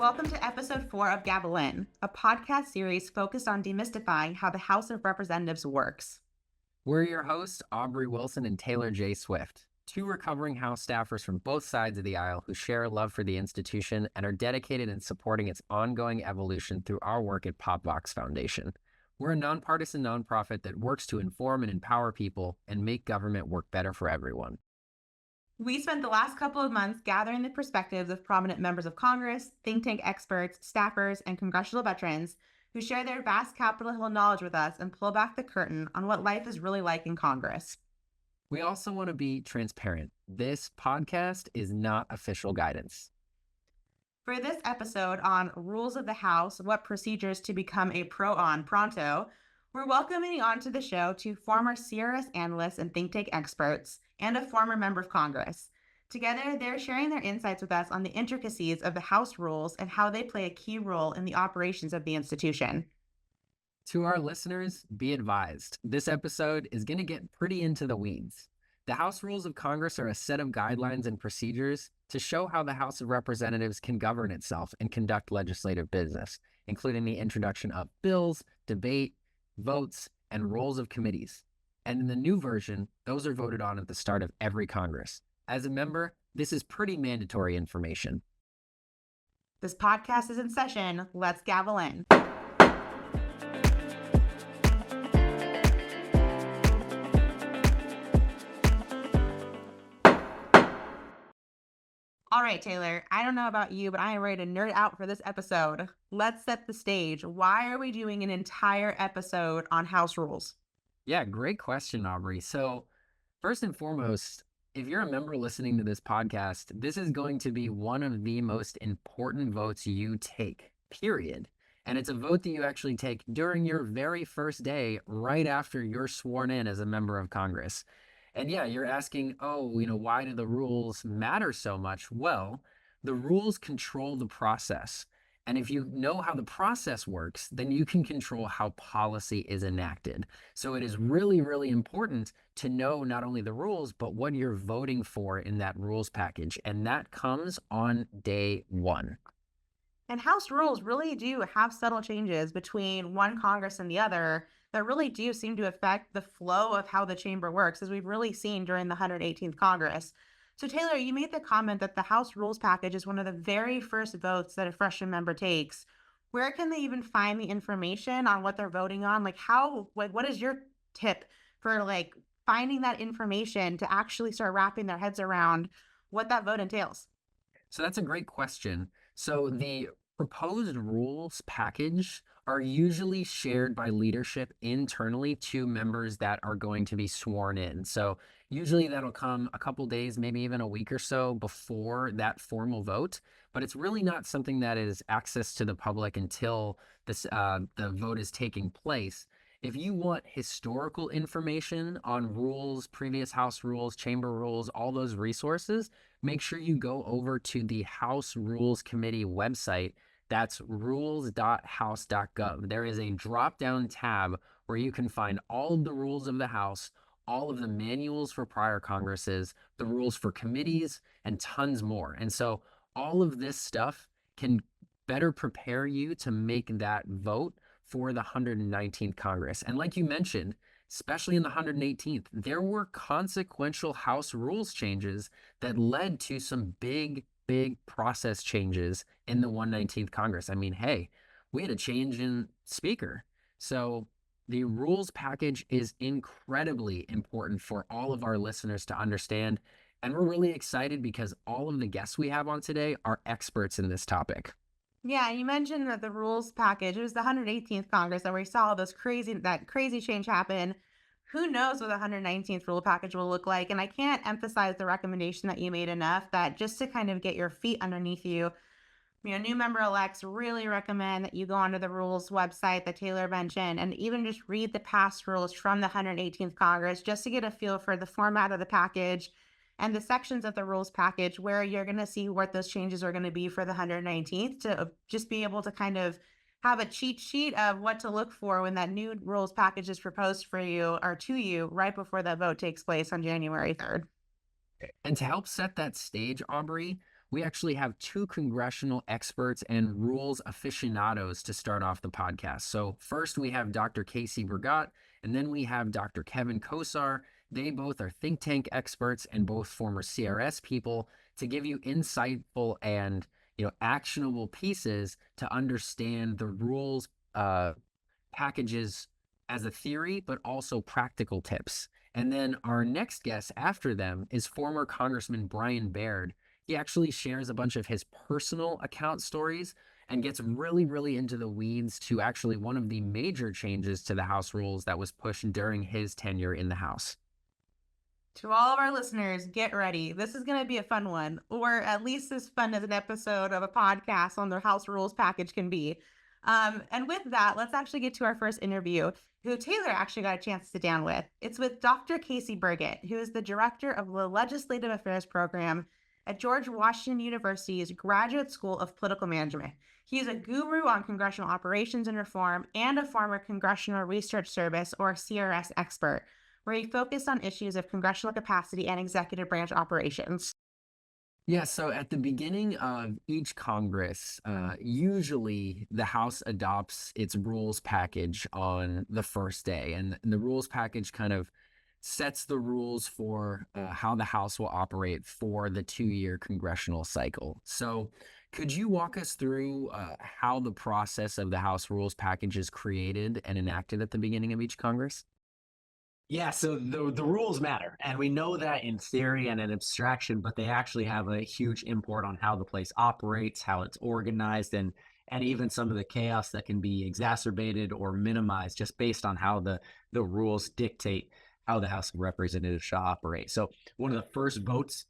Welcome to episode 4 of Gavel In, a podcast series focused on demystifying how the House of Representatives works. We're your hosts, Aubrey Wilson and Taylor J. Swift, two recovering House staffers from both sides of the aisle who share a love for the institution and are dedicated in supporting its ongoing evolution through our work at PopVox Foundation. We're a nonpartisan nonprofit that works to inform and empower people and make government work better for everyone. We spent the last couple of months gathering the perspectives of prominent members of Congress, think tank experts, staffers, and congressional veterans who share their vast Capitol Hill knowledge with us and pull back the curtain on what life is really like in Congress. We also want to be transparent. This podcast is not official guidance. For this episode on Rules of the House, what procedures to become a pro on Pronto, we're welcoming onto the show two former CRS analysts and think tank experts and a former member of Congress. Together, they're sharing their insights with us on the intricacies of the House rules and how they play a key role in the operations of the institution. To our listeners, be advised, this episode is going to get pretty into the weeds. The House Rules of Congress are a set of guidelines and procedures to show how the House of Representatives can govern itself and conduct legislative business, including the introduction of bills, debate, votes, and roles of committees. And in the new version, those are voted on at the start of every Congress. As a member, this is pretty mandatory information. This podcast is in session. Let's gavel in. All right, Taylor, I don't know about you, but I am ready to nerd out for this episode. Let's set the stage. Why are we doing an entire episode on House rules? Yeah, great question, Aubrey. So first and foremost, if you're a member listening to this podcast, this is going to be one of the most important votes you take, period. And it's a vote that you actually take during your very first day, right after you're sworn in as a member of Congress. And yeah, you're asking, why do the rules matter so much? Well, the rules control the process. And if you know how the process works, then you can control how policy is enacted. So it is really, really important to know not only the rules, but what you're voting for in that rules package. And that comes on day one. And House rules really do have subtle changes between one Congress and the other that really do seem to affect the flow of how the chamber works, as we've really seen during the 118th Congress. So, Taylor, you made the comment that the House rules package is one of the very first votes that a freshman member takes. Where can they even find the information on what they're voting on? What is your tip for finding that information to actually start wrapping their heads around what that vote entails? So that's a great question. So the proposed rules package are usually shared by leadership internally to members that are going to be sworn in. So usually that'll come a couple days, maybe even a week or so before that formal vote. But it's really not something that is access to the public until the vote is taking place. If you want historical information on rules, previous House rules, chamber rules, all those resources, make sure you go over to the House Rules Committee website. That's rules.house.gov. There is a drop-down tab where you can find all of the rules of the House, all of the manuals for prior Congresses, the rules for committees, and tons more. And so all of this stuff can better prepare you to make that vote for the 119th Congress. And like you mentioned, especially in the 118th, there were consequential House rules changes that led to some big process changes in the 119th Congress. I mean, hey, we had a change in speaker. So the rules package is incredibly important for all of our listeners to understand. And we're really excited because all of the guests we have on today are experts in this topic. Yeah, you mentioned that the rules package, it was the 118th Congress that we saw that crazy change happen. Who knows what the 119th rule package will look like? And I can't emphasize the recommendation that you made enough that just to kind of get your feet underneath you, new member-elects really recommend that you go onto the rules website that Taylor mentioned and even just read the past rules from the 118th Congress just to get a feel for the format of the package and the sections of the rules package where you're going to see what those changes are going to be for the 119th to just be able to kind of have a cheat sheet of what to look for when that new rules package is proposed for you or to you right before that vote takes place on January 3rd. And to help set that stage, Aubrey, we actually have two congressional experts and rules aficionados to start off the podcast. So first we have Dr. Casey Burgat, and then we have Dr. Kevin Kosar. They both are think tank experts and both former CRS people to give you insightful and actionable pieces to understand the rules packages as a theory, but also practical tips. And then our next guest after them is former Congressman Brian Baird. He actually shares a bunch of his personal account stories and gets really, really into the weeds to actually one of the major changes to the House rules that was pushed during his tenure in the House. To all of our listeners, get ready. This is going to be a fun one, or at least as fun as an episode of a podcast on the House Rules package can be. And with that, let's actually get to our first interview, who Taylor actually got a chance to sit down with. It's with Dr. Casey Burgat, who is the director of the Legislative Affairs Program at George Washington University's Graduate School of Political Management. He is a guru on congressional operations and reform and a former Congressional Research Service, or CRS, expert, where he focused on issues of congressional capacity and executive branch operations. Yeah, so at the beginning of each Congress, usually the House adopts its rules package on the first day, and the rules package kind of sets the rules for how the House will operate for the 2-year congressional cycle. So could you walk us through how the process of the House rules package is created and enacted at the beginning of each Congress? Yeah, so the rules matter, and we know that in theory and in abstraction, but they actually have a huge import on how the place operates, how it's organized, and even some of the chaos that can be exacerbated or minimized just based on how the rules dictate how the House of Representatives shall operate. So one of the first votes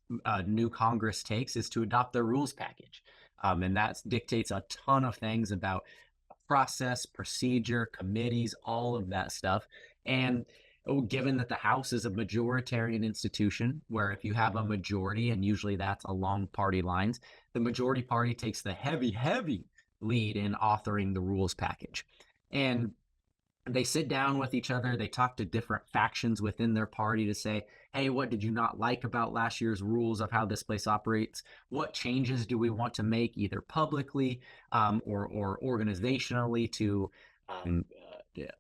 new Congress takes is to adopt their rules package, and that dictates a ton of things about process, procedure, committees, all of that stuff, and given that the House is a majoritarian institution, where if you have a majority, and usually that's along party lines, the majority party takes the heavy lead in authoring the rules package. And they sit down with each other. They talk to different factions within their party to say, hey, what did you not like about last year's rules of how this place operates? What changes do we want to make either publicly or organizationally to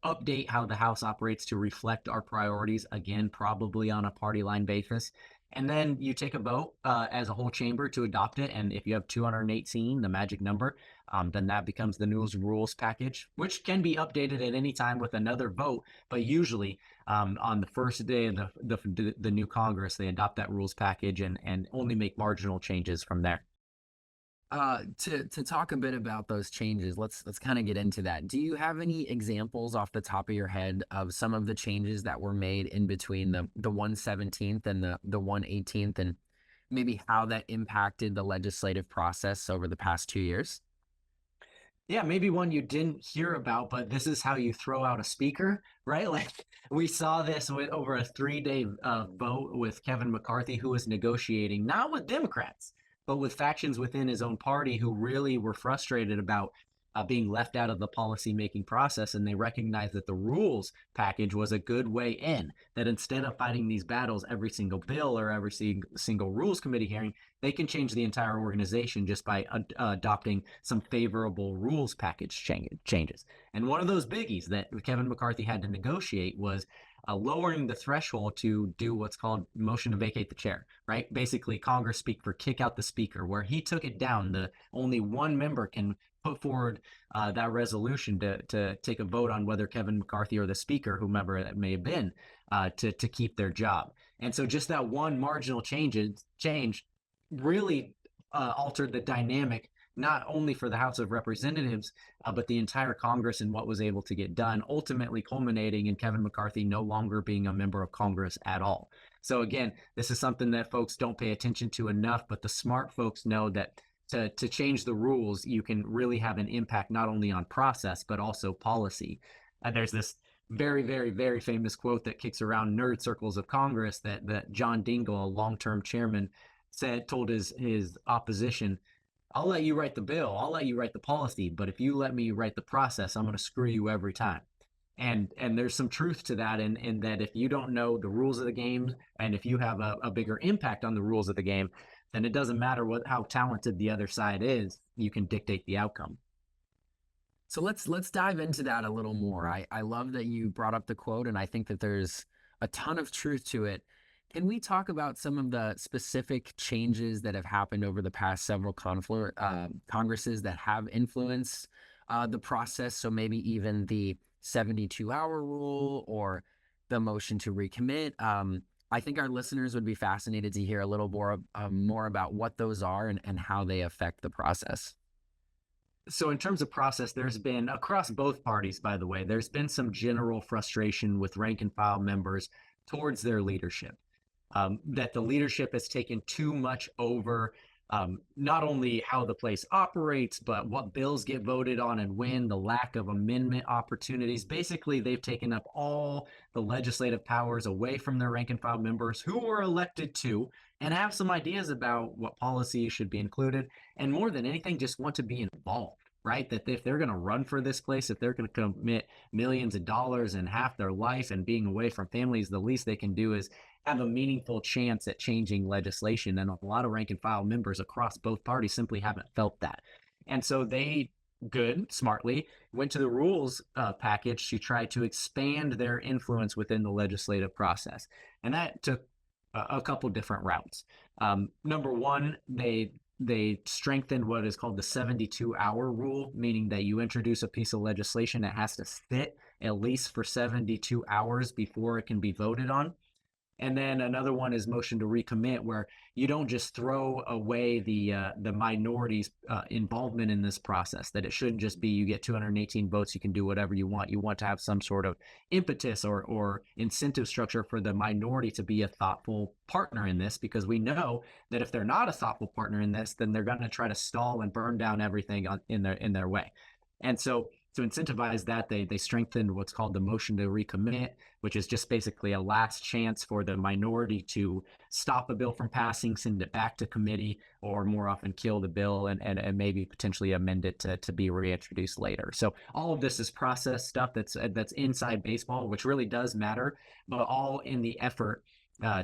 update how the House operates to reflect our priorities, again, probably on a party line basis. And then you take a vote as a whole chamber to adopt it. And if you have 218, the magic number, then that becomes the new rules package, which can be updated at any time with another vote. But usually on the first day of the new Congress, they adopt that rules package and only make marginal changes from there. To talk a bit about those changes, let's kind of get into that. Do you have any examples off the top of your head of some of the changes that were made in between the 117th and the 118th, and maybe how that impacted the legislative process over the past 2 years? Yeah, maybe one you didn't hear about, but this is how you throw out a speaker, right? Like we saw this with over a 3-day vote with Kevin McCarthy, who was negotiating not with Democrats, but with factions within his own party who really were frustrated about being left out of the policy-making process, and they recognized that the rules package was a good way in, that instead of fighting these battles every single bill or every single rules committee hearing, they can change the entire organization just by adopting some favorable rules package changes. And one of those biggies that Kevin McCarthy had to negotiate was lowering the threshold to do what's called motion to vacate the chair, right? Basically, Congress speak for kick out the speaker, where he took it down. The only one member can put forward that resolution to take a vote on whether Kevin McCarthy or the speaker, whomever it may have been, to keep their job. And so just that one marginal change really altered the dynamic, not only for the House of Representatives, but the entire Congress and what was able to get done, ultimately culminating in Kevin McCarthy no longer being a member of Congress at all. So again, this is something that folks don't pay attention to enough, but the smart folks know that to change the rules, you can really have an impact not only on process, but also policy. There's this very, very, very famous quote that kicks around nerd circles of Congress that John Dingell, a long-term chairman, told his opposition, I'll let you write the bill, I'll let you write the policy, but if you let me write the process, I'm going to screw you every time. And there's some truth to that, in that if you don't know the rules of the game, and if you have a bigger impact on the rules of the game, then it doesn't matter how talented the other side is, you can dictate the outcome. So let's dive into that a little more. I love that you brought up the quote, and I think that there's a ton of truth to it. Can we talk about some of the specific changes that have happened over the past several congresses that have influenced the process? So maybe even the 72-hour rule or the motion to recommit. I think our listeners would be fascinated to hear a little more about what those are and how they affect the process. So in terms of process, there's been, across both parties, by the way, there's been some general frustration with rank and file members towards their leadership, that the leadership has taken too much over not only how the place operates, but what bills get voted on and when, the lack of amendment opportunities. Basically, they've taken up all the legislative powers away from their rank and file members who were elected to and have some ideas about what policies should be included. And more than anything, just want to be involved, right? That if they're going to run for this place, if they're going to commit millions of dollars and half their life and being away from families, the least they can do is have a meaningful chance at changing legislation. And a lot of rank and file members across both parties simply haven't felt that. And so they, smartly, went to the rules package to try to expand their influence within the legislative process. And that took a couple different routes. Number one, they strengthened what is called the 72-hour rule, meaning that you introduce a piece of legislation that has to sit at least for 72 hours before it can be voted on. And then another one is motion to recommit, where you don't just throw away the minority's involvement in this process, that it shouldn't just be you get 218 votes, you can do whatever you want. You want to have some sort of impetus or incentive structure for the minority to be a thoughtful partner in this, because we know that if they're not a thoughtful partner in this, then they're going to try to stall and burn down everything in their way. And so to incentivize that, they strengthened what's called the motion to recommit, which is just basically a last chance for the minority to stop a bill from passing, send it back to committee, or more often kill the bill and maybe potentially amend it to be reintroduced later. So all of this is process stuff that's inside baseball, which really does matter, but all in the effort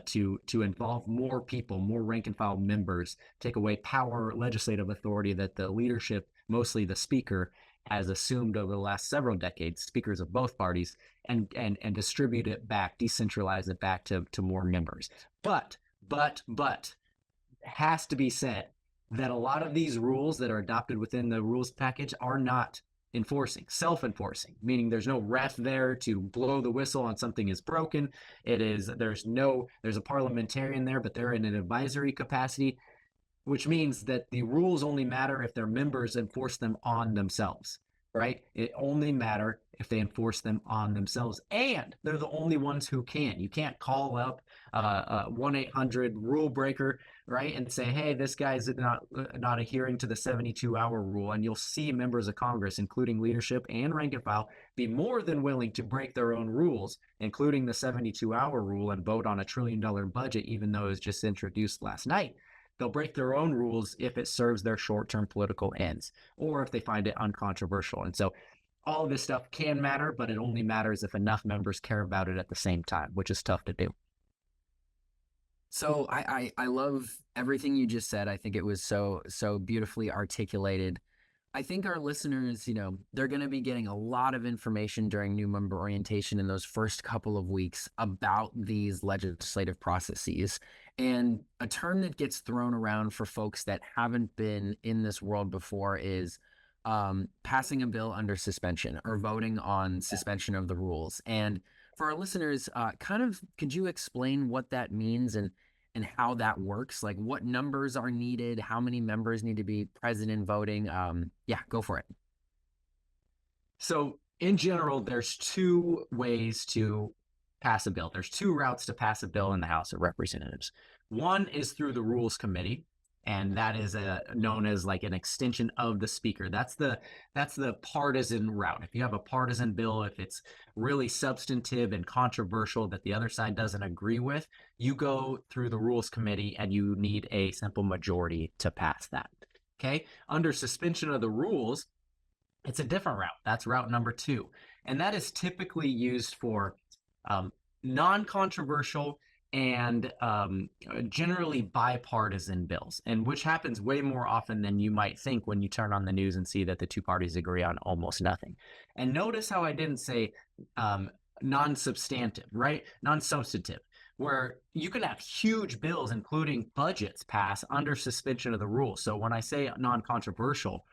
to involve more people, more rank and file members, take away power, legislative authority that the leadership, mostly the speaker, has assumed over the last several decades, speakers of both parties, and distribute it back, decentralize it back to more members. But it has to be said that a lot of these rules that are adopted within the rules package are not self-enforcing, meaning there's no ref there to blow the whistle on something is broken. There's a parliamentarian there, but they're in an advisory capacity, which means that the rules only matter if their members enforce them on themselves, right? It only matter if they enforce them on themselves, and they're the only ones who can. You can't call up 1-800 rule breaker, right, and say, hey, this guy's not adhering to the 72-hour rule, and you'll see members of Congress, including leadership and rank and file, be more than willing to break their own rules, including the 72-hour rule, and vote on $1 trillion budget, even though it was just introduced last night. They'll break their own rules if it serves their short-term political ends, or if they find it uncontroversial. And so all of this stuff can matter, but it only matters if enough members care about it at the same time, which is tough to do. So I love everything you just said. I think it was so beautifully articulated. I think our listeners, they're going to be getting a lot of information during new member orientation in those first couple of weeks about these legislative processes. And a term that gets thrown around for folks that haven't been in this world before is passing a bill under suspension or voting on suspension of the rules. And for our listeners, could you explain what that means and how that works? Like what numbers are needed, how many members need to be present in voting? Yeah, go for it. So in general, there's two ways to pass a bill. There's two routes to pass a bill in the House of Representatives. One is through the Rules Committee, and that is known as like an extension of the speaker. That's the partisan route. If you have a partisan bill, if it's really substantive and controversial that the other side doesn't agree with, you go through the Rules Committee and you need a simple majority to pass that. Okay? Under suspension of the rules, it's a different route. That's route number 2. And that is typically used for non-controversial and generally bipartisan bills, and which happens way more often than you might think when you turn on the news and see that the two parties agree on almost nothing. And notice how I didn't say um, non-substantive, right? Non-substantive, where you can have huge bills, including budgets, pass under suspension of the rules. So when I say non-controversial,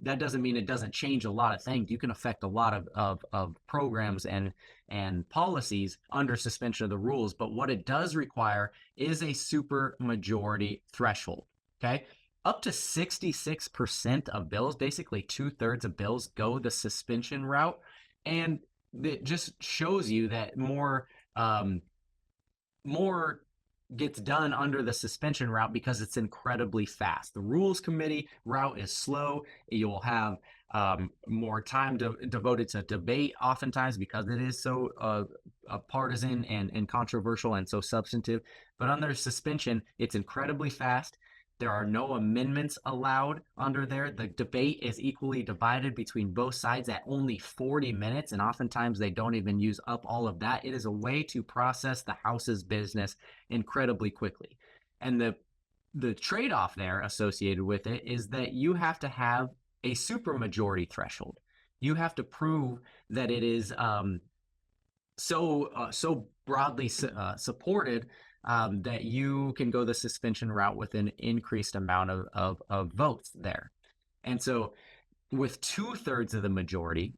that doesn't mean it doesn't change a lot of things. You can affect a lot of programs and policies under suspension of the rules. But what it does require is a super majority threshold. Okay. Up to 66% of bills, basically 2/3 of bills, go the suspension route. And it just shows you that more gets done under the suspension route because it's incredibly fast. The rules committee route is slow. You'll have more time devoted to debate oftentimes because it is so partisan and controversial and so substantive. But under suspension, it's incredibly fast. There are no amendments allowed under there. The debate is equally divided between both sides at only 40 minutes, and oftentimes they don't even use up all of that. It is a way to process the House's business incredibly quickly. And the trade-off there associated with it is that you have to have a supermajority threshold. You have to prove that it is so broadly supported that you can go the suspension route with an increased amount of votes there. And so with 2/3 of the majority,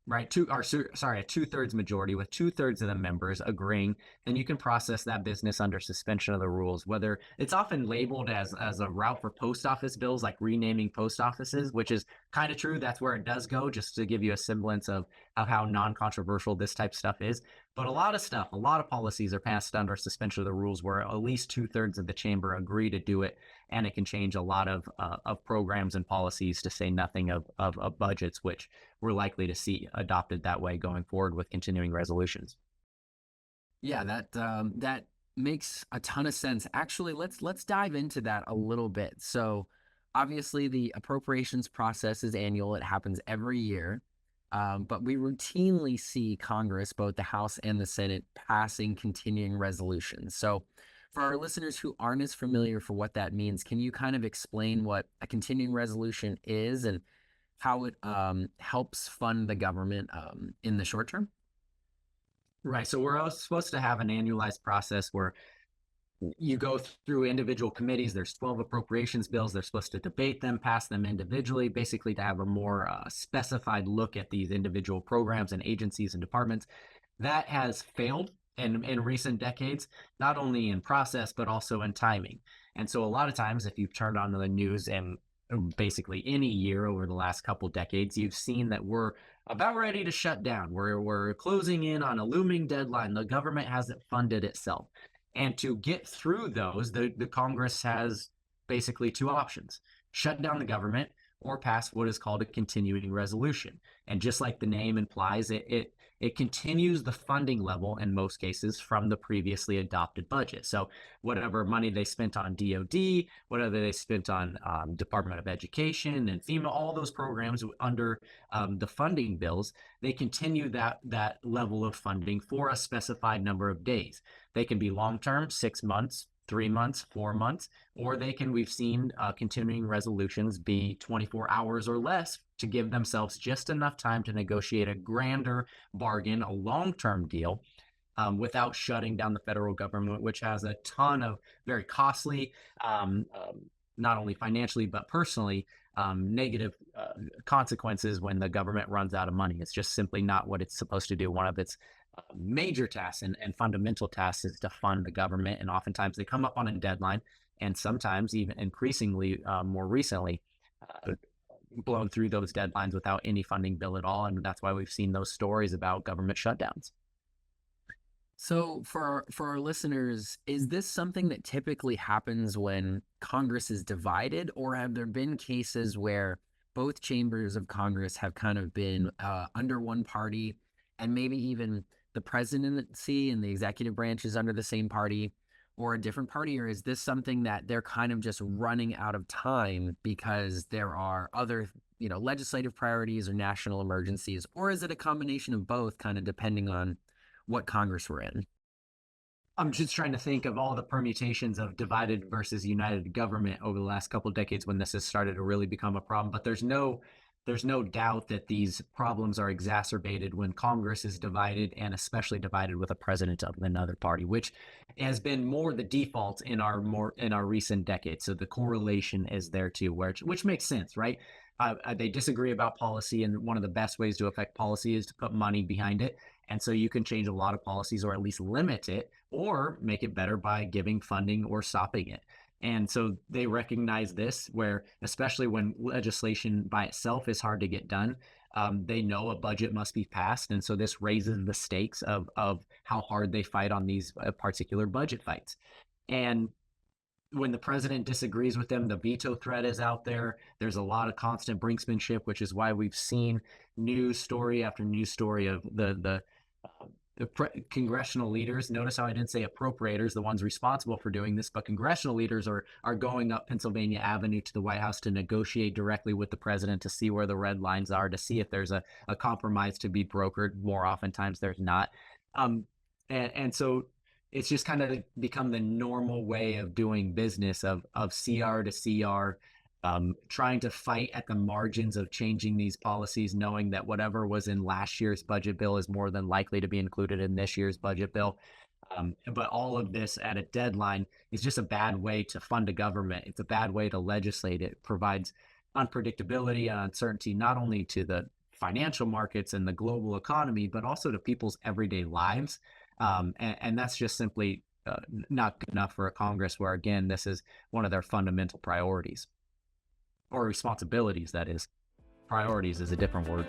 right, a 2/3 majority with 2/3 of the members agreeing, then you can process that business under suspension of the rules. Whether it's often labeled as a route for post office bills, like renaming post offices, which is kind of true. That's where it does go, just to give you a semblance of how non-controversial this type of stuff is. But a lot of policies are passed under suspension of the rules where at least 2/3 of the chamber agree to do it, and it can change a lot of programs and policies, to say nothing of budgets, which we're likely to see adopted that way going forward with continuing resolutions. Yeah, that makes a ton of sense. Actually, let's dive into that a little bit. So, obviously, the appropriations process is annual; it happens every year. But we routinely see Congress, both the House and the Senate, passing continuing resolutions. So, for our listeners who aren't as familiar for what that means, can you kind of explain what a continuing resolution is and how it helps fund the government in the short term? Right. So we're all supposed to have an annualized process where you go through individual committees. There's 12 appropriations bills. They're supposed to debate them, pass them individually, basically to have a more specified look at these individual programs and agencies and departments. That has failed in recent decades, not only in process, but also in timing. And so a lot of times, if you've turned on the news and basically any year over the last couple decades, you've seen that we're about ready to shut down. We're closing in on a looming deadline. The government hasn't funded itself. And to get through those, the Congress has basically two options: shut down the government or pass what is called a continuing resolution. And just like the name implies, it continues the funding level in most cases from the previously adopted budget. So whatever money they spent on DoD, whatever they spent on Department of Education and FEMA, all those programs under the funding bills, they continue that level of funding for a specified number of days. They can be long-term, 6 months, 3 months, 4 months, or they can, we've seen continuing resolutions be 24 hours or less to give themselves just enough time to negotiate a grander bargain, a long-term deal, without shutting down the federal government, which has a ton of very costly, not only financially, but personally, negative consequences when the government runs out of money. It's just simply not what it's supposed to do. One of its major tasks and fundamental tasks is to fund the government. And oftentimes they come up on a deadline, and sometimes even increasingly more recently, blown through those deadlines without any funding bill at all. And that's why we've seen those stories about government shutdowns. So for our listeners, is this something that typically happens when Congress is divided, or have there been cases where both chambers of Congress have kind of been under one party, and maybe even the presidency and the executive branch is under the same party or a different party? Or is this something that they're kind of just running out of time because there are other, legislative priorities or national emergencies? Or is it a combination of both, kind of depending on what Congress we're in? I'm just trying to think of all the permutations of divided versus united government over the last couple of decades when this has started to really become a problem. But there's no doubt that these problems are exacerbated when Congress is divided, and especially divided with a president of another party, which has been more the default in our recent decades. So the correlation is there too, which makes sense, right? They disagree about policy, and one of the best ways to affect policy is to put money behind it. And so you can change a lot of policies, or at least limit it, or make it better by giving funding or stopping it. And so they recognize this, where especially when legislation by itself is hard to get done, they know a budget must be passed. And so this raises the stakes of how hard they fight on these particular budget fights. And when the president disagrees with them, the veto threat is out there. There's a lot of constant brinksmanship, which is why we've seen news story after news story of the congressional leaders. Notice how I didn't say appropriators, the ones responsible for doing this, but congressional leaders are going up Pennsylvania Avenue to the White House to negotiate directly with the president to see where the red lines are, to see if there's a compromise to be brokered. More oftentimes there's not. And so it's just kind of become the normal way of doing business of CR to CR, trying to fight at the margins of changing these policies, knowing that whatever was in last year's budget bill is more than likely to be included in this year's budget bill. But all of this at a deadline is just a bad way to fund a government. It's a bad way to legislate. It provides unpredictability and uncertainty, not only to the financial markets and the global economy, but also to people's everyday lives. And that's just simply not good enough for a Congress where, again, this is one of their fundamental priorities. Or responsibilities, that is. Priorities is a different word.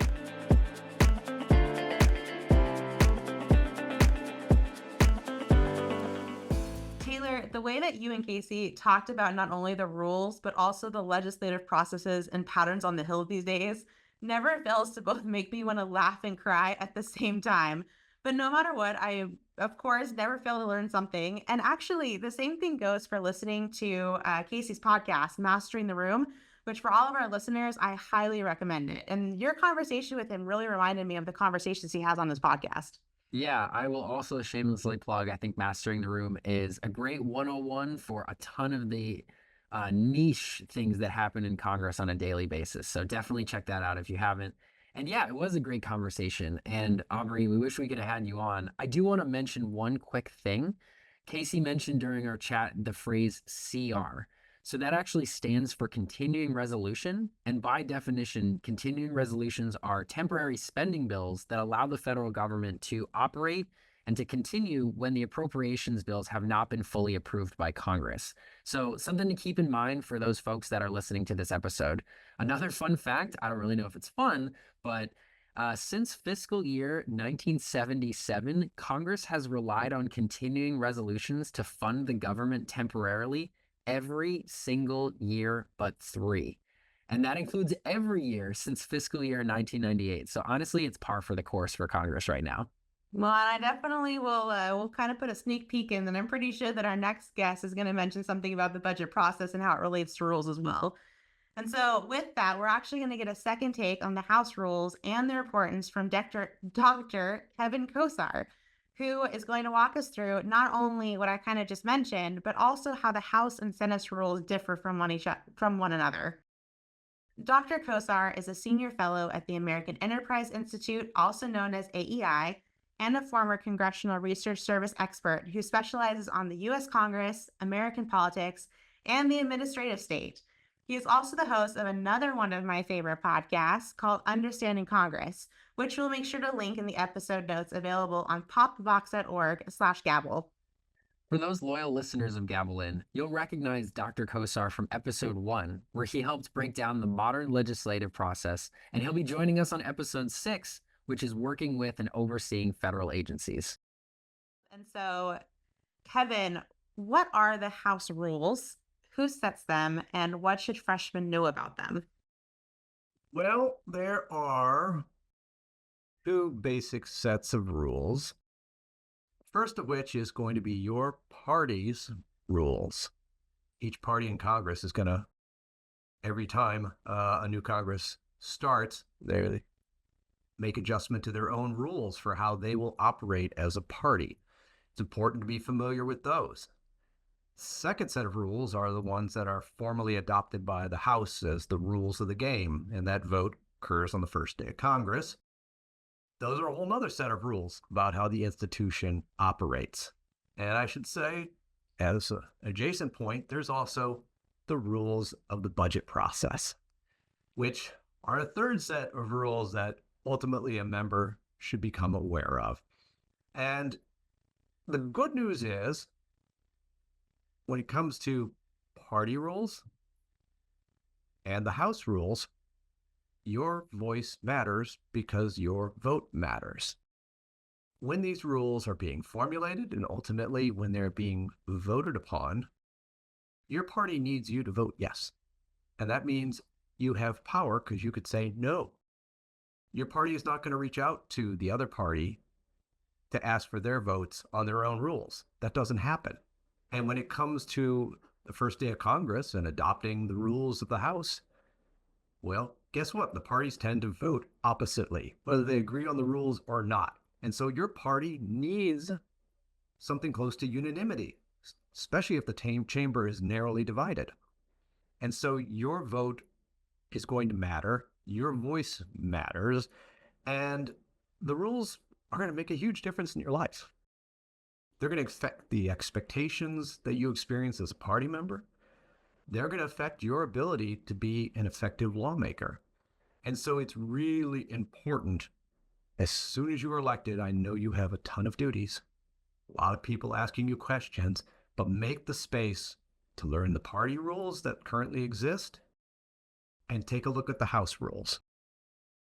Taylor, the way that you and Casey talked about not only the rules, but also the legislative processes and patterns on the Hill these days never fails to both make me want to laugh and cry at the same time. But no matter what, I, of course, never fail to learn something. And actually, the same thing goes for listening to Casey's podcast, Mastering the Room, which for all of our listeners, I highly recommend it. And your conversation with him really reminded me of the conversations he has on this podcast. Yeah, I will also shamelessly plug, I think Mastering the Room is a great 101 for a ton of the niche things that happen in Congress on a daily basis. So definitely check that out if you haven't. And yeah, it was a great conversation. And Aubrey, we wish we could have had you on. I do want to mention one quick thing. Casey mentioned during our chat the phrase CR. So that actually stands for continuing resolution. And by definition, continuing resolutions are temporary spending bills that allow the federal government to operate and to continue when the appropriations bills have not been fully approved by Congress. So something to keep in mind for those folks that are listening to this episode. Another fun fact, I don't really know if it's fun, but since fiscal year 1977, Congress has relied on continuing resolutions to fund the government temporarily every single year but 3. And that includes every year since fiscal year 1998. So honestly, it's par for the course for Congress right now. Well, and I definitely will kind of put a sneak peek in, and I'm pretty sure that our next guest is going to mention something about the budget process and how it relates to rules as well. And so with that, we're actually going to get a second take on the House rules and their importance from Dr. Kevin Kosar, who is going to walk us through not only what I kind of just mentioned, but also how the House and Senate rules differ from one another. Dr. Kosar is a senior fellow at the American Enterprise Institute, also known as AEI, and a former Congressional Research Service expert who specializes on the U.S. Congress, American politics, and the administrative state. He is also the host of another one of my favorite podcasts called Understanding Congress, which we'll make sure to link in the episode notes available on popvox.org/Gavel. For those loyal listeners of Gavel In, you'll recognize Dr. Kosar from episode 1, where he helped break down the modern legislative process, and he'll be joining us on episode 6, which is working with and overseeing federal agencies. And so, Kevin, what are the House rules? Who sets them, and what should freshmen know about them? Well, there are 2 basic sets of rules. First of which is going to be your party's rules. Each party in Congress is going to, every time a new Congress starts, they make adjustment to their own rules for how they will operate as a party. It's important to be familiar with those. Second set of rules are the ones that are formally adopted by the House as the rules of the game, and that vote occurs on the first day of Congress. Those are a whole other set of rules about how the institution operates. And I should say, as an adjacent point, there's also the rules of the budget process, which are a third set of rules that ultimately a member should become aware of. And the good news is, when it comes to party rules and the House rules, your voice matters because your vote matters. When these rules are being formulated and ultimately when they're being voted upon, your party needs you to vote yes. And that means you have power because you could say no. Your party is not going to reach out to the other party to ask for their votes on their own rules. That doesn't happen. And when it comes to the first day of Congress and adopting the rules of the House, well, guess what? The parties tend to vote oppositely, whether they agree on the rules or not. And so your party needs something close to unanimity, especially if the chamber is narrowly divided. And so your vote is going to matter. Your voice matters. And the rules are going to make a huge difference in your life. They're going to affect the expectations that you experience as a party member. They're going to affect your ability to be an effective lawmaker. And so it's really important. As soon as you are elected, I know you have a ton of duties, a lot of people asking you questions, but make the space to learn the party rules that currently exist and take a look at the House rules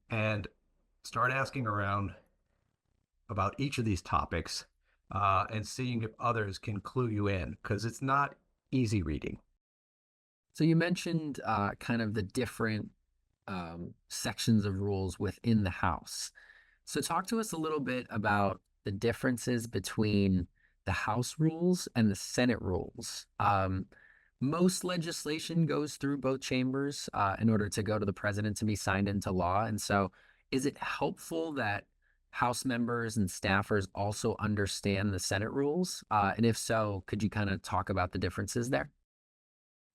and start asking around about each of these topics and seeing if others can clue you in, because it's not easy reading. So you mentioned kind of the different sections of rules within the House. So talk to us a little bit about the differences between the House rules and the Senate rules. Most legislation goes through both chambers in order to go to the president to be signed into law. And so is it helpful that House members and staffers also understand the Senate rules? And if so, could you kind of talk about the differences there?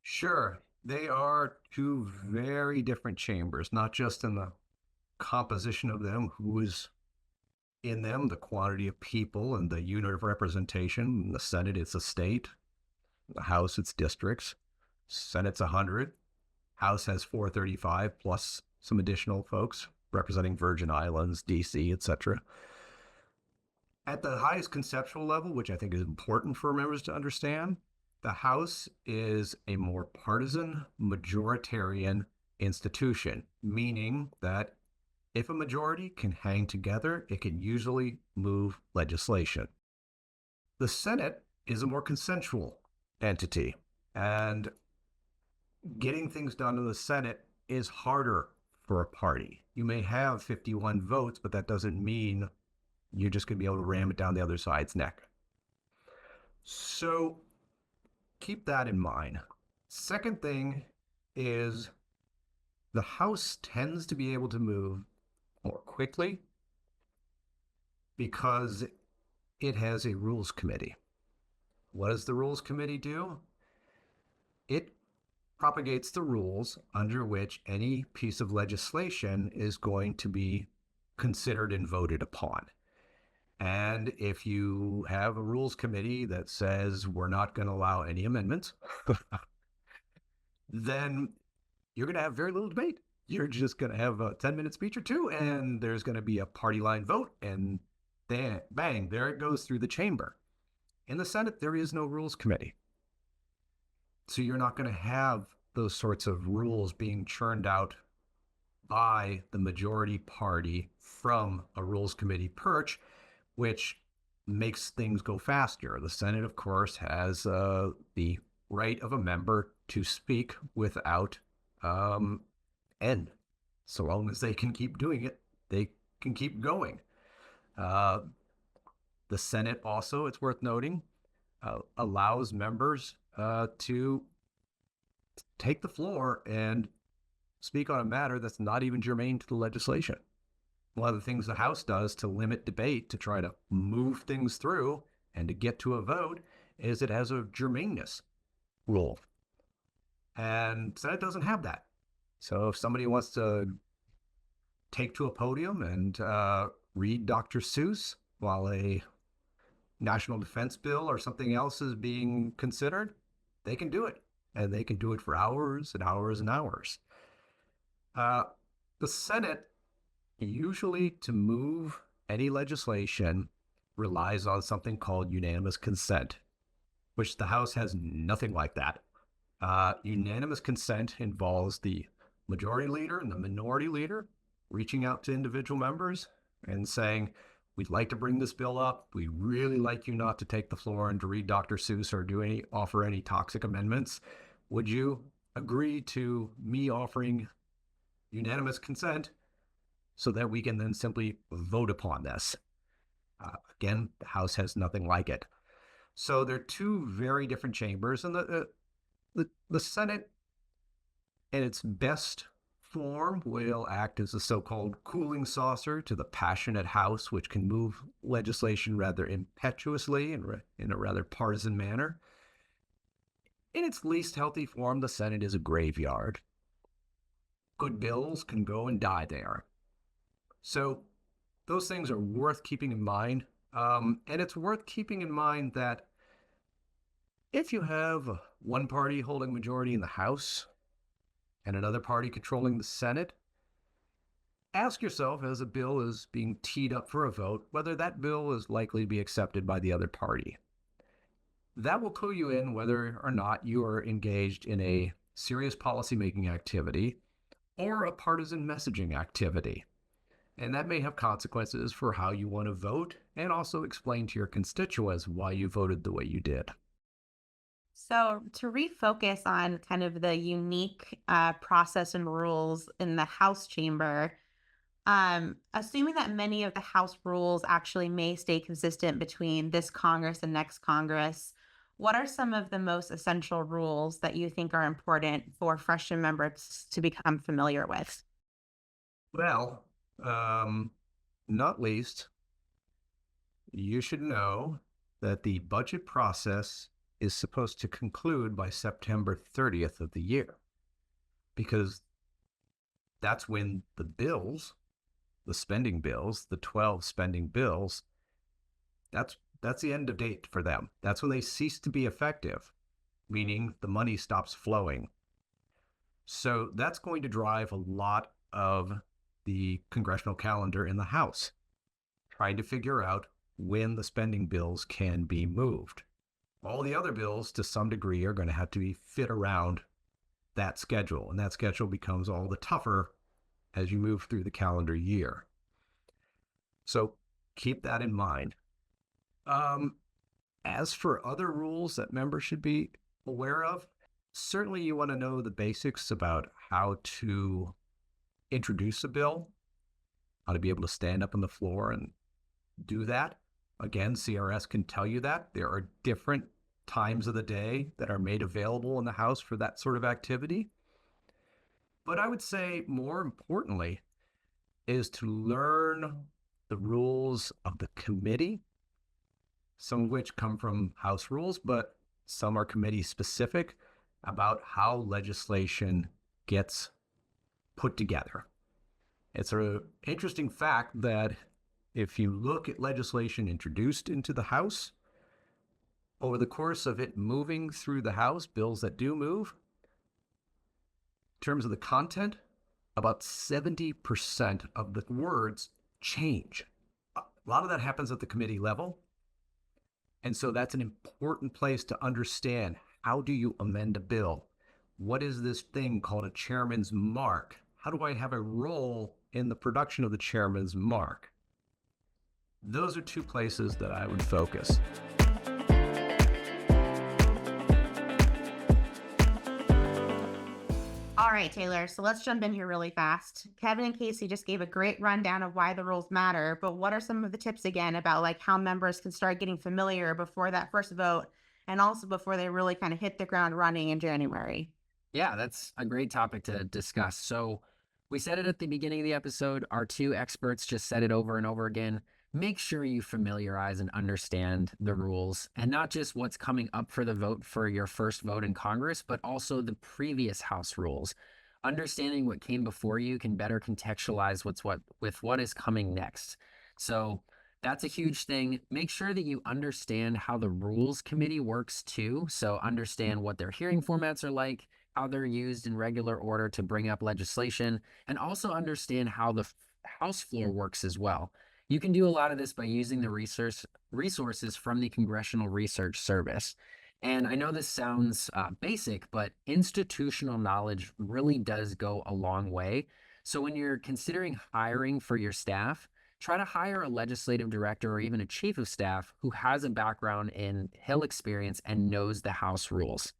Sure, they are two very different chambers, not just in the composition of them, who is in them, the quantity of people and the unit of representation. In the Senate, it's a state. The House, it's districts. Senate's 100. House has 435 plus some additional folks representing Virgin Islands, DC, etc. At the highest conceptual level, which I think is important for members to understand, the House is a more partisan, majoritarian institution, meaning that if a majority can hang together, it can usually move legislation. The Senate is a more consensual entity, and getting things done in the Senate is harder for a party. You may have 51 votes, but that doesn't mean you're just going to be able to ram it down the other side's neck. So keep that in mind. Second thing is the House tends to be able to move more quickly because it has a rules committee. What does the rules committee do? It propagates the rules under which any piece of legislation is going to be considered and voted upon. And if you have a rules committee that says we're not going to allow any amendments, then you're going to have very little debate. You're just going to have a 10-minute speech or two, and there's going to be a party line vote, and then bang, there it goes through the chamber. In the Senate, there is no rules committee. So you're not going to have those sorts of rules being churned out by the majority party from a rules committee perch, which makes things go faster. The Senate, of course, has the right of a member to speak without end. So long as they can keep doing it, they can keep going. The Senate also, it's worth noting, allows members to take the floor and speak on a matter that's not even germane to the legislation. One of the things the House does to limit debate, to try to move things through, And to get to a vote is it has a germaneness rule. And Senate doesn't have that. So if somebody wants to take to a podium and read Dr. Seuss while a national defense bill or something else is being considered, they can do it. And they can do it for hours and hours and hours. The Senate, usually to move any legislation, relies on something called unanimous consent, which the House has nothing like that. Unanimous consent involves the majority leader and the minority leader reaching out to individual members and saying, we'd like to bring this bill up. We really like you not to take the floor and to read Dr. Seuss or offer any toxic amendments. Would you agree to me offering unanimous consent so that we can then simply vote upon this? Again, the House has nothing like it. So they're two very different chambers, and the Senate in its best form will act as a so-called cooling saucer to the passionate House, which can move legislation rather impetuously and in a rather partisan manner. In its least healthy form, the Senate is a graveyard. Good bills can go and die there. So those things are worth keeping in mind. And it's worth keeping in mind that if you have one party holding majority in the House and another party controlling the Senate, ask yourself as a bill is being teed up for a vote whether that bill is likely to be accepted by the other party. That will clue you in whether or not you are engaged in a serious policymaking activity or a partisan messaging activity. And that may have consequences for how you want to vote and also explain to your constituents why you voted the way you did. So, to refocus on kind of the unique process and rules in the House chamber, assuming that many of the House rules actually may stay consistent between this Congress and next Congress, what are some of the most essential rules that you think are important for freshman members to become familiar with? Well, not least, you should know that the budget process is supposed to conclude by September 30th of the year, because that's when the bills, the spending bills, the 12 spending bills, that's the end of date for them. That's when they cease to be effective, meaning the money stops flowing. So that's going to drive a lot of the congressional calendar in the House, trying to figure out when the spending bills can be moved. All the other bills, to some degree, are going to have to be fit around that schedule, and that schedule becomes all the tougher as you move through the calendar year. So keep that in mind. As for other rules that members should be aware of, certainly you want to know the basics about how to introduce a bill, how to be able to stand up on the floor and do that. Again, CRS can tell you that. There are different times of the day that are made available in the House for that sort of activity. But I would say more importantly is to learn the rules of the committee, some of which come from House rules, but some are committee specific, about how legislation gets put together. It's an interesting fact that if you look at legislation introduced into the House, over the course of it moving through the House, bills that do move, in terms of the content, about 70% of the words change. A lot of that happens at the committee level. And so that's an important place to understand, how do you amend a bill? What is this thing called a chairman's mark? How do I have a role in the production of the chairman's mark? Those are two places that I would focus. All right, Taylor. So let's jump in here really fast. Kevin and Casey just gave a great rundown of why the rules matter, but what are some of the tips again about like how members can start getting familiar before that first vote and also before they really kind of hit the ground running in January? Yeah, that's a great topic to discuss. So we said it at the beginning of the episode. Our two experts just said it over and over again. make sure you familiarize and understand the rules, and not just what's coming up for the vote for your first vote in Congress, but also the previous House rules. Understanding what came before you can better contextualize what is coming next. So that's a huge thing. Make sure that you understand how the Rules Committee works too. So understand what their hearing formats are like, how they're used in regular order to bring up legislation, and also understand how the House floor works as well. You can do a lot of this by using the resources from the Congressional Research Service. And I know this sounds basic, but institutional knowledge really does go a long way. So when you're considering hiring for your staff, try to hire a legislative director or even a chief of staff who has a background in Hill experience and knows the House rules.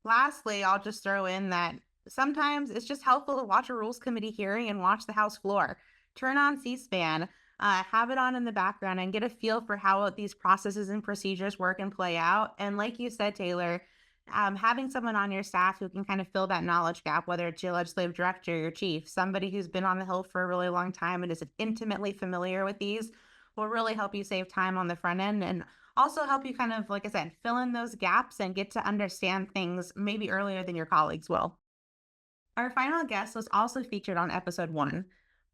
Lastly, I'll just throw in that sometimes it's just helpful to watch a Rules Committee hearing and watch the House floor. Turn on C-SPAN, have it on in the background, and get a feel for how these processes and procedures work and play out. And like you said, Taylor, having someone on your staff who can kind of fill that knowledge gap, whether it's your legislative director, your chief, somebody who's been on the Hill for a really long time and is intimately familiar with these, will really help you save time on the front end and also help you kind of, like I said, fill in those gaps and get to understand things maybe earlier than your colleagues will. Our final guest was also featured on episode 1.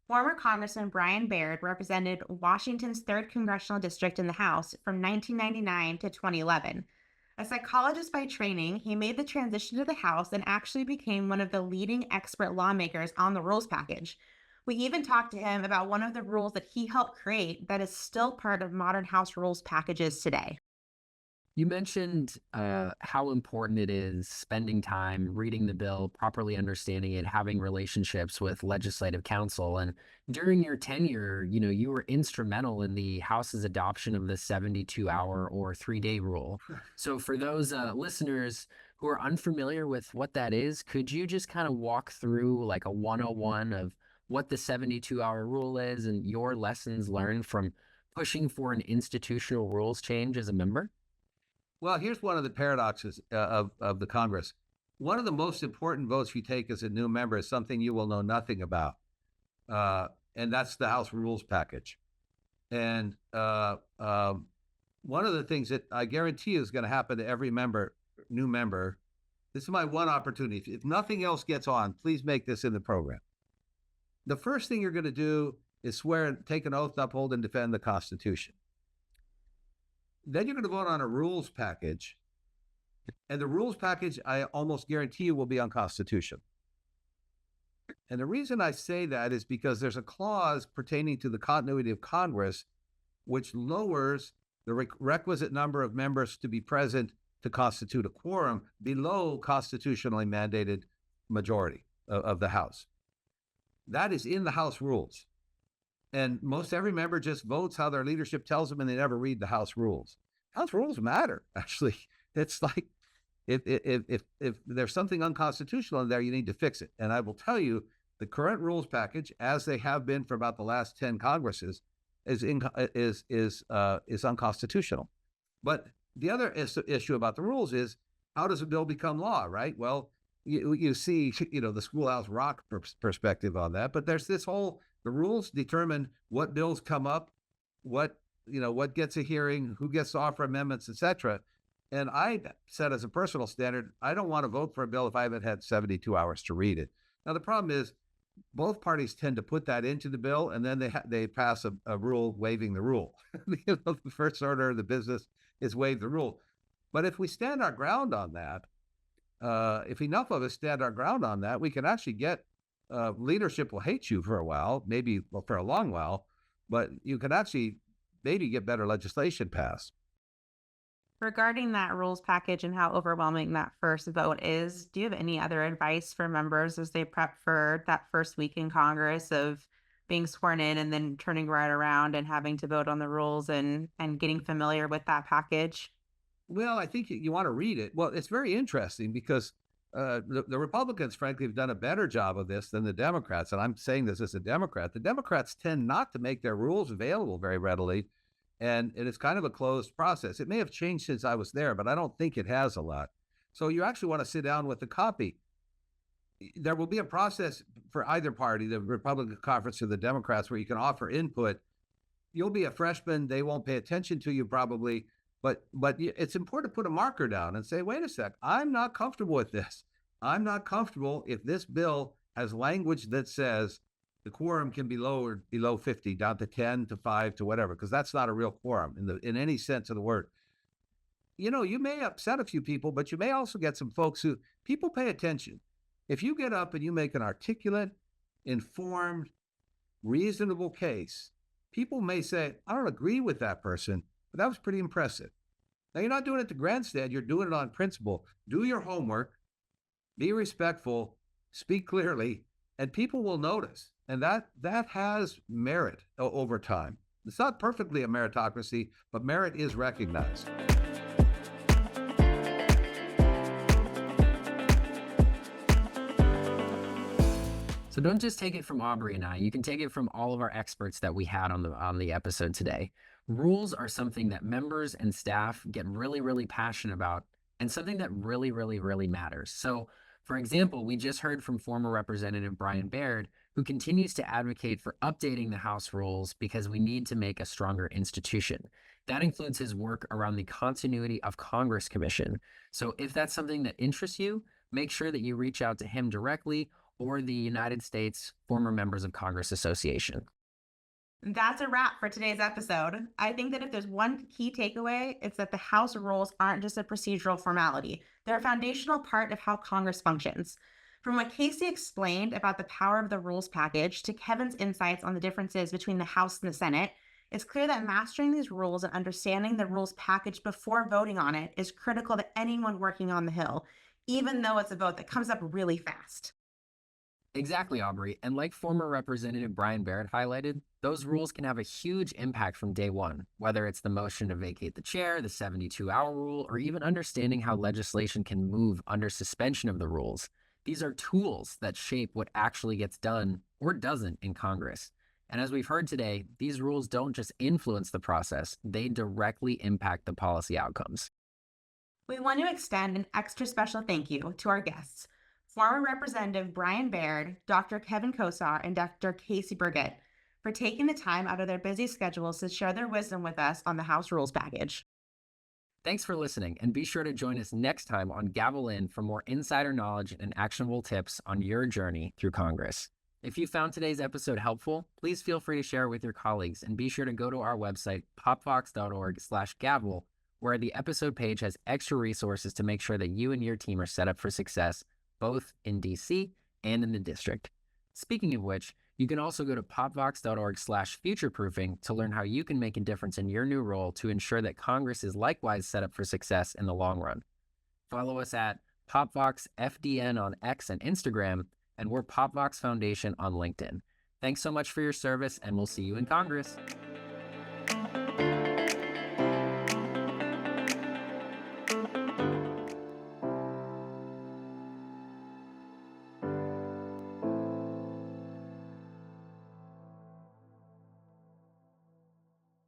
Former Congressman Baird represented Washington's 3rd Congressional District in the House from 1999 to 2011. A psychologist by training, he made the transition to the House and actually became one of the leading expert lawmakers on the rules package. We even talked to him about one of the rules that he helped create that is still part of modern House rules packages today. You mentioned how important it is spending time reading the bill, properly understanding it, having relationships with legislative counsel. And during your tenure, you were instrumental in the House's adoption of the 72-hour or 3-day rule. So for those listeners who are unfamiliar with what that is, could you just kind of walk through like a 101 of what the 72-hour rule is and your lessons learned from pushing for an institutional rules change as a member? Well, here's one of the paradoxes of the Congress. One of the most important votes you take as a new member is something you will know nothing about, and that's the House rules package. And one of the things that I guarantee is going to happen to every new member, this is my one opportunity. If nothing else gets on, please make this in the program. The first thing you're going to do is swear and take an oath to uphold and defend the Constitution. Then you're going to vote on a rules package, and the rules package, I almost guarantee you, will be unconstitutional. And the reason I say that is because there's a clause pertaining to the continuity of Congress, which lowers the requisite number of members to be present to constitute a quorum below constitutionally mandated majority of the House. That is in the House rules. And most every member just votes how their leadership tells them, and they never read the House rules. House rules matter, actually. It's like if there's something unconstitutional in there, you need to fix it. And I will tell you, the current rules package, as they have been for about the last 10 Congresses, is unconstitutional. But the other issue about the rules is, how does a bill become law, right? Well, you see, the Schoolhouse Rock perspective on that, but there's this whole, the rules determine what bills come up, what gets a hearing, who gets to offer amendments, etc. And I said, as a personal standard, I don't want to vote for a bill if I haven't had 72 hours to read it. Now, the problem is both parties tend to put that into the bill, and then they pass a rule waiving the rule. The first order of the business is waive the rule. But if we stand our ground on that, if enough of us stand our ground on that, we can actually get leadership will hate you for a while, maybe for a long while, but you can actually maybe get better legislation passed. Regarding that rules package and how overwhelming that first vote is, do you have any other advice for members as they prep for that first week in Congress of being sworn in and then turning right around and having to vote on the rules and getting familiar with that package? Well, I think you want to read it. Well, it's very interesting because the Republicans, frankly, have done a better job of this than the Democrats. And I'm saying this as a Democrat. The Democrats tend not to make their rules available very readily. And it's kind of a closed process. It may have changed since I was there, but I don't think it has a lot. So you actually want to sit down with the copy. There will be a process for either party, the Republican conference or the Democrats, where you can offer input. you'll be a freshman. They won't pay attention to you probably, but it's important to put a marker down and say, wait a sec, I'm not comfortable with this. I'm not comfortable if this bill has language that says the quorum can be lowered below 50, down to 10, to 5, to whatever, because that's not a real quorum in any sense of the word. You may upset a few people, but you may also get some folks who people pay attention. If you get up and you make an articulate, informed, reasonable case, people may say, I don't agree with that person, but that was pretty impressive. Now, you're not doing it to grandstand, you're doing it on principle. Do your homework, be respectful, speak clearly, and people will notice. And that has merit over time. It's not perfectly a meritocracy, but merit is recognized. So don't just take it from Aubrey and I. You can take it from all of our experts that we had on the episode today. Rules are something that members and staff get really, really passionate about, and something that really, really, really matters. So, for example, we just heard from former Representative Baird, who continues to advocate for updating the House rules because we need to make a stronger institution. That includes his work around the Continuity of Congress Commission. So if that's something that interests you, make sure that you reach out to him directly or the United States Former Members of Congress Association. That's a wrap for today's episode. I think that if there's one key takeaway, it's that the House rules aren't just a procedural formality. They're a foundational part of how Congress functions. From what Casey explained about the power of the rules package to Kevin's insights on the differences between the House and the Senate, it's clear that mastering these rules and understanding the rules package before voting on it is critical to anyone working on the Hill, even though it's a vote that comes up really fast. Exactly, Aubrey. And like former Representative Baird highlighted, those rules can have a huge impact from day one, whether it's the motion to vacate the chair, the 72-hour rule, or even understanding how legislation can move under suspension of the rules. These are tools that shape what actually gets done or doesn't in Congress. And as we've heard today, these rules don't just influence the process, they directly impact the policy outcomes. We want to extend an extra special thank you to our guests, former Representative Baird, Dr. Kevin Kosar, and Dr. Casey Burgat, for taking the time out of their busy schedules to share their wisdom with us on the House Rules Package. Thanks for listening, and be sure to join us next time on Gavel In for more insider knowledge and actionable tips on your journey through Congress. If you found today's episode helpful, please feel free to share it with your colleagues, and be sure to go to our website, popvox.org/gavel, where the episode page has extra resources to make sure that you and your team are set up for success, both in DC and in the district. Speaking of which, you can also go to popvox.org/futureproofing to learn how you can make a difference in your new role to ensure that Congress is likewise set up for success in the long run. Follow us at PopVoxFDN on X and Instagram, and we're PopVox Foundation on LinkedIn. Thanks so much for your service, and we'll see you in Congress.